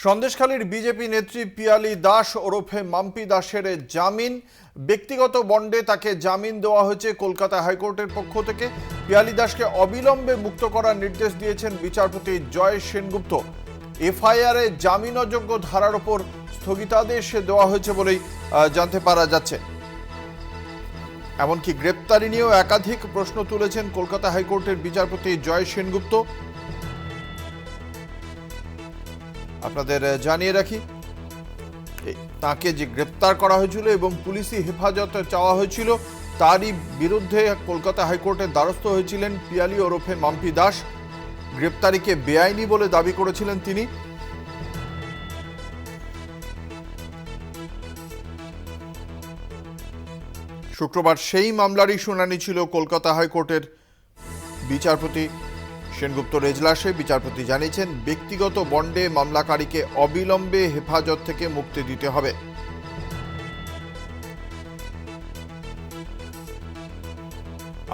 সন্দেশখালীর বিজেপি নেত্রী পিয়ালি দাস ওরফে মাম্পি দাসের জামিন ব্যক্তিগত বন্ডে তাকে জামিন দেওয়া হয়েছে কলকাতা হাইকোর্টের পক্ষ থেকে। পিয়ালি দাসকে অবিলম্বে মুক্ত করার নির্দেশ দিয়েছেন বিচারপতি জয় সেনগুপ্ত। এফআইআরে জামিন অযোগ্য ধারার ওপর স্থগিতাদেশ দেওয়া হয়েছে বলেই জানতে পারা যাচ্ছে। এমনকি গ্রেপ্তারি নিয়েও একাধিক প্রশ্ন তুলেছেন কলকাতা হাইকোর্টের বিচারপতি জয় সেনগুপ্ত। আপনাদের জানিয়ে রাখি, তাকে যে গ্রেপ্তার করা হয়েছিল এবং পুলিশি হেফাজতে চাওয়া হয়েছিল তারই বিরুদ্ধে কলকাতা হাইকোর্টের দ্বারস্থ হয়েছিলেন পিয়ালি ওরফে মাম্পি দাস। গ্রেপ্তারিকে বেআইনি বলে দাবি করেছিলেন তিনি। শুক্রবার সেই মামলারই শুনানি ছিল কলকাতা হাইকোর্টের বিচারপতি সেনগুপ্তর এজলাসে। বিচারপতি জানিয়েছেন, ব্যক্তিগত বন্ডে মামলাকারীকে অবিলম্বে হেফাজত থেকে মুক্তি দিতে হবে।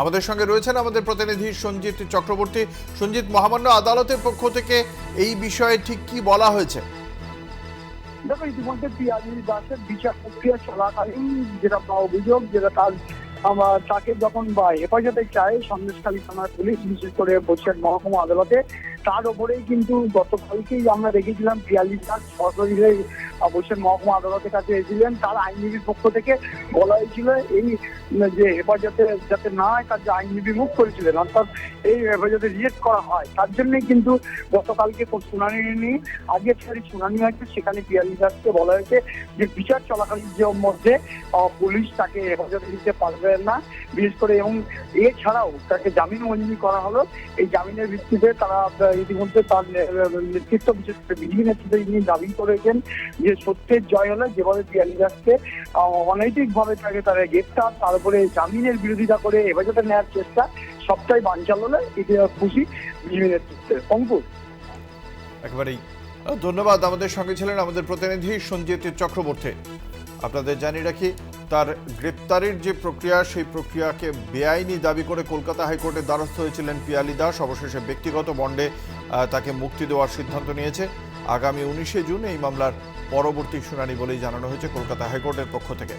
আমাদের সঙ্গে রয়েছেন আমাদের প্রতিনিধি সঞ্জিত চক্রবর্তী। সঞ্জিত, মহামান্য আদালতের পক্ষ থেকে এই বিষয়ে ঠিক কি বলা হয়েছে? দেখো, ইতিমধ্যে পিয়ালি দাসের বিচার প্রক্রিয়া চলাকালীন যেটা অভিযোগ, যেটা তাকে যখন হেফাজতে চায় সন্দেশখালী থানার পুলিশ, বিশেষ করে বসিরহাট মহকুমা আদালতে, তার ওপরেই কিন্তু গতকালকেই আমরা দেখেছিলাম পিয়ালি দাস সরাসরি বসিরহাট মহকুমা আদালতের কাছে এসেছিলেন। তার আইনজীবীর পক্ষ থেকে বলা হয়েছিল এই যে হেফাজতে যাতে না হয়, তার যে আইনজীবী মুখ করেছিলেন, অর্থাৎ এই হেফাজতে রিজেক্ট করা হয়, তার জন্যই কিন্তু গতকালকে শুনানি নিয়ে আজকে শুনানি হয়েছে। সেখানে পিয়ালি দাসকে বলা হয়েছে যে বিচার চলাকালীন যে মধ্যে পুলিশ তাকে হেফাজতে দিতে পারবে না, বিশেষ করে, এবং এছাড়াও তাকে জামিন মঞ্জুরি করা হলো। এই জামিনের ভিত্তিতে তারা ইতিমধ্যে তার নেতৃত্ব, বিশেষ করে বিজেপি নেতৃত্বে তিনি দাবি করেছেন যে সত্যের জয় হলে যেভাবে পিয়ালি দাসকে অনৈতিকভাবে তারা গ্রেপ্তার, তারপরে জামিনের বিরোধিতা করে হেফাজতে নেওয়ার চেষ্টা, সবটাই বানচাল হলে এটি খুশি বিজেপি নেতৃত্বের। অঙ্কুর, একেবারেই ধন্যবাদ। আমাদের সঙ্গে ছিলেন আমাদের প্রতিনিধি সঞ্জিত চক্রবর্তী। আপনাদের জানিয়ে রাখি, তার গ্রেপ্তারের যে প্রক্রিয়া, সেই প্রক্রিয়াকে বেআইনি দাবি করে কলকাতা হাইকোর্টের দ্বারস্থ হয়েছিলেন পিয়ালি দাস। অবশেষে ব্যক্তিগত বন্ডে তাকে মুক্তি দেওয়ার সিদ্ধান্ত নিয়েছে। আগামী 19শে জুন এই মামলার পরবর্তী শুনানি বলেই জানানো হয়েছে কলকাতা হাইকোর্টের পক্ষ থেকে।